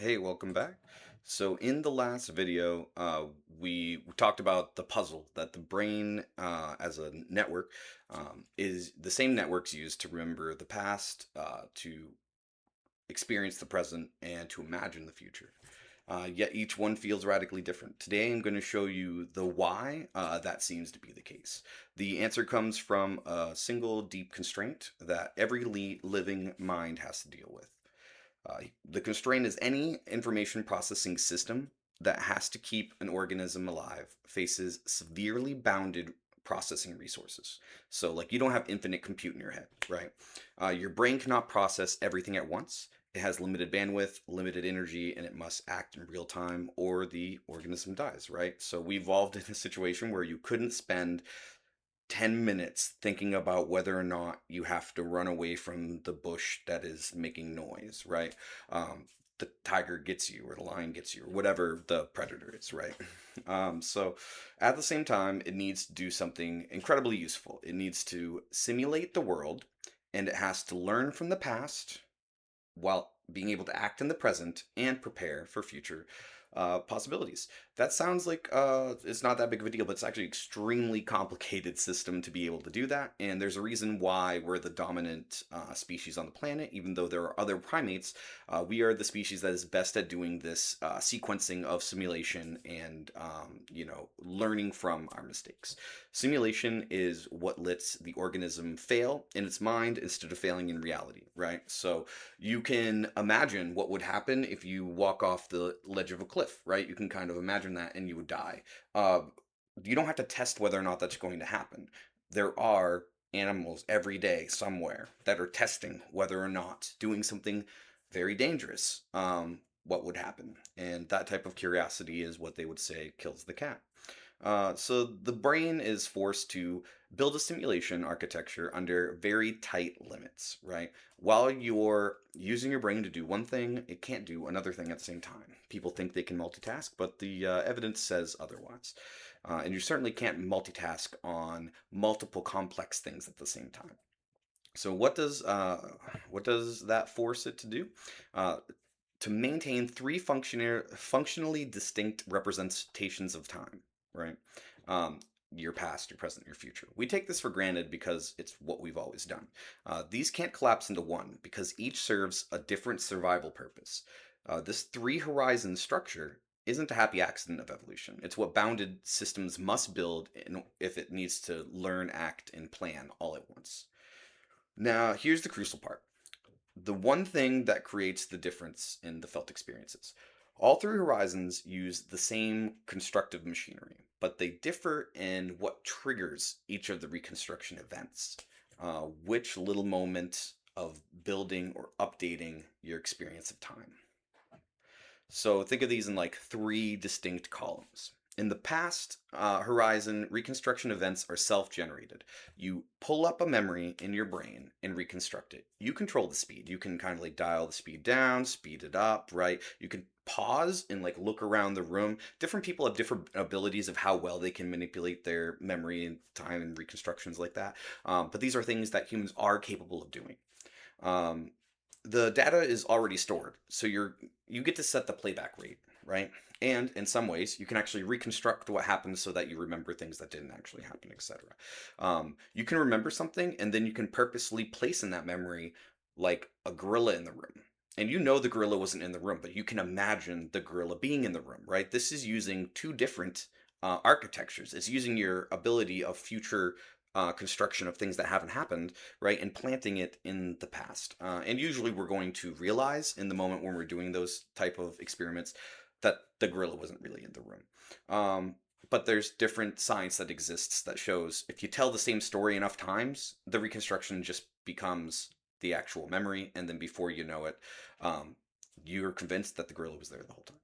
Hey, welcome back. So in the last video, we talked about the puzzle that the brain, as a network, is the same networks used to remember the past, to experience the present, and to imagine the future. Yet each one feels radically different. Today I'm going to show you the why that seems to be the case. The answer comes from a single deep constraint that every living mind has to deal with. The constraint is any information processing system that has to keep an organism alive faces severely bounded processing resources. So, like, you don't have infinite compute in your head, right? Your brain cannot process everything at once. It has limited bandwidth, limited energy, and it must act in real time or the organism dies, right? So, we evolved in a situation where you couldn't spend 10 minutes thinking about whether or not you have to run away from the bush that is making noise, right? The tiger gets you, or the lion gets you, or whatever the predator is, right? So at the same time, it needs to do something incredibly useful. It needs to simulate the world, and it has to learn from the past while being able to act in the present and prepare for future possibilities. That sounds like it's not that big of a deal, but it's actually an extremely complicated system to be able to do that. And there's a reason why we're the dominant species on the planet, even though there are other primates. We are the species that is best at doing this sequencing of simulation and learning from our mistakes. Simulation is what lets the organism fail in its mind instead of failing in reality, right? So you can imagine what would happen if you walk off the ledge of a cliff, right? You can kind of imagine that and you would die. Uh, you don't have to test whether or not that's going to happen. There are animals every day somewhere that are testing whether or not doing something very dangerous, what would happen. And that type of curiosity is what they would say kills the cat. So the brain is forced to build a simulation architecture under very tight limits, right? While you're using your brain to do one thing, it can't do another thing at the same time. People think they can multitask, but the evidence says otherwise. And you certainly can't multitask on multiple complex things at the same time. So what does that force it to do? Uh, to maintain three functionally distinct representations of time, right? Um, your past, your present, your future. We take this for granted because it's what we've always done. These can't collapse into one because each serves a different survival purpose. This three horizon structure isn't a happy accident of evolution. It's what bounded systems must build if it needs to learn, act, and plan all at once. Now, here's the crucial part, the one thing that creates the difference in the felt experiences. All three horizons use the same constructive machinery, but they differ in what triggers each of the reconstruction events, which little moment of building or updating your experience of time. So think of these in like three distinct columns. In the past horizon, reconstruction events are self generated. You pull up a memory in your brain and reconstruct it. You control the speed. You can kind of like dial the speed down, speed it up, right? You can pause and like look around the room. Different people have different abilities of how well they can manipulate their memory and time and reconstructions like that. But these are things that humans are capable of doing. Um, the data is already stored, so you get to set the playback rate, right? And in some ways, you can actually reconstruct what happened so that you remember things that didn't actually happen, etc. You can remember something, and then you can purposely place in that memory like a gorilla in the room. And you know the gorilla wasn't in the room, but you can imagine the gorilla being in the room, right? This is using two different architectures. It's using your ability of future construction of things that haven't happened, right, and planting it in the past. And usually we're going to realize in the moment when we're doing those type of experiments that the gorilla wasn't really in the room. But there's different science that exists that shows if you tell the same story enough times, the reconstruction just becomes the actual memory, and then before you know it, you're convinced that the gorilla was there the whole time.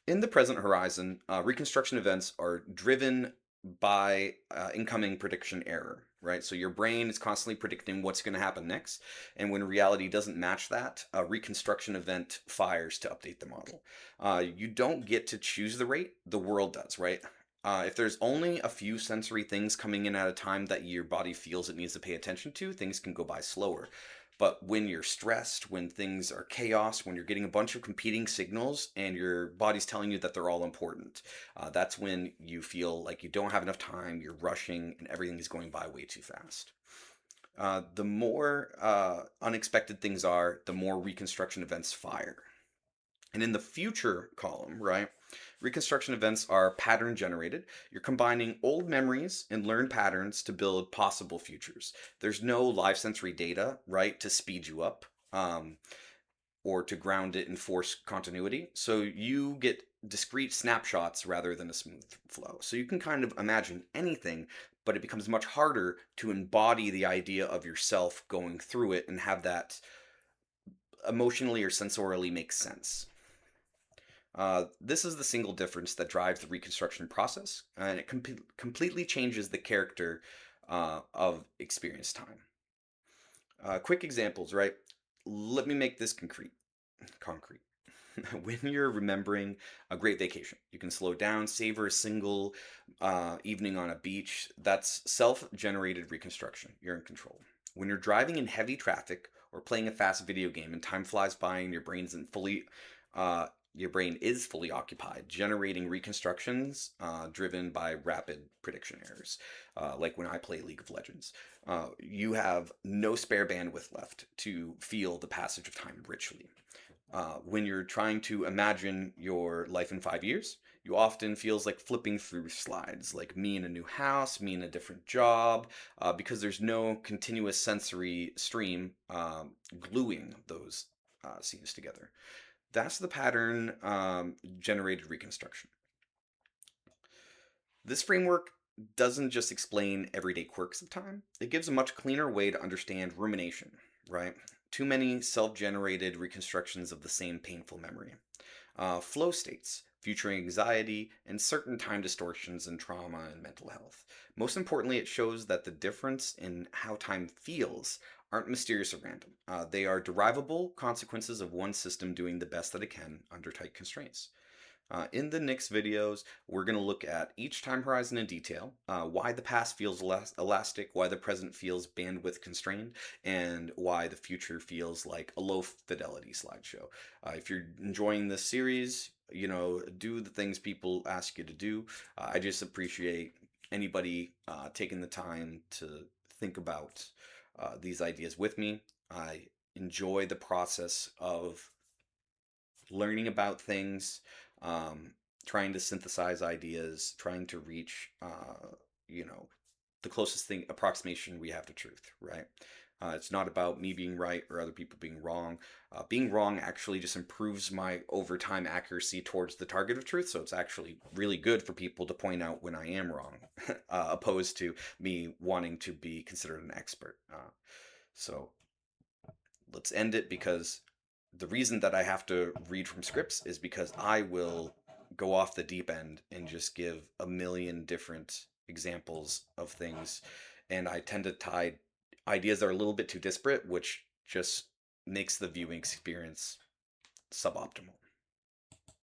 In the present horizon, reconstruction events are driven by incoming prediction error, right? So your brain is constantly predicting what's going to happen next, and when reality doesn't match that, a reconstruction event fires to update the model. You don't get to choose the rate, the world does, right? If there's only a few sensory things coming in at a time that your body feels it needs to pay attention to, things can go by slower. But when you're stressed, when things are chaos, when you're getting a bunch of competing signals and your body's telling you that they're all important, that's when you feel like you don't have enough time, you're rushing, and everything is going by way too fast. The more unexpected things are, the more reconstruction events fire. And in the future column, right, reconstruction events are pattern generated. You're combining old memories and learned patterns to build possible futures. There's no live sensory data, right, to speed you up or to ground it and force continuity. So you get discrete snapshots rather than a smooth flow. So you can kind of imagine anything, but it becomes much harder to embody the idea of yourself going through it and have that emotionally or sensorially make sense. This is the single difference that drives the reconstruction process, and it completely changes the character of experience time. Quick examples, right? Let me make this concrete. When you're remembering a great vacation, you can slow down, savor a single evening on a beach. That's self generated reconstruction. You're in control. When you're driving in heavy traffic or playing a fast video game and time flies by and uh, your brain is fully occupied, generating reconstructions driven by rapid prediction errors, like when I play League of Legends. You have no spare bandwidth left to feel the passage of time richly. When you're trying to imagine your life in 5 years, you often feels like flipping through slides, like me in a new house, me in a different job, because there's no continuous sensory stream gluing those scenes together. That's the pattern generated reconstruction. This framework doesn't just explain everyday quirks of time, it gives a much cleaner way to understand rumination, right? Too many self generated reconstructions of the same painful memory. Flow states, future anxiety, and certain time distortions in trauma and mental health. Most importantly, it shows that the difference in how time feels aren't mysterious or random. They are derivable consequences of one system doing the best that it can under tight constraints. In the next videos, we're going to look at each time horizon in detail, why the past feels elastic, why the present feels bandwidth constrained, and why the future feels like a low fidelity slideshow. If you're enjoying this series, do the things people ask you to do. I just appreciate anybody taking the time to think about these ideas with me. I enjoy the process of learning about things, um, trying to synthesize ideas, trying to reach, you know, the closest thing approximation we have to truth, right? It's not about me being right or other people being wrong. Being wrong actually just improves my overtime accuracy towards the target of truth. So it's actually really good for people to point out when I am wrong, opposed to me wanting to be considered an expert. So let's end it because the reason that I have to read from scripts is because I will go off the deep end and just give a million different examples of things. And I tend to tie ideas that are a little bit too disparate, which just makes the viewing experience suboptimal.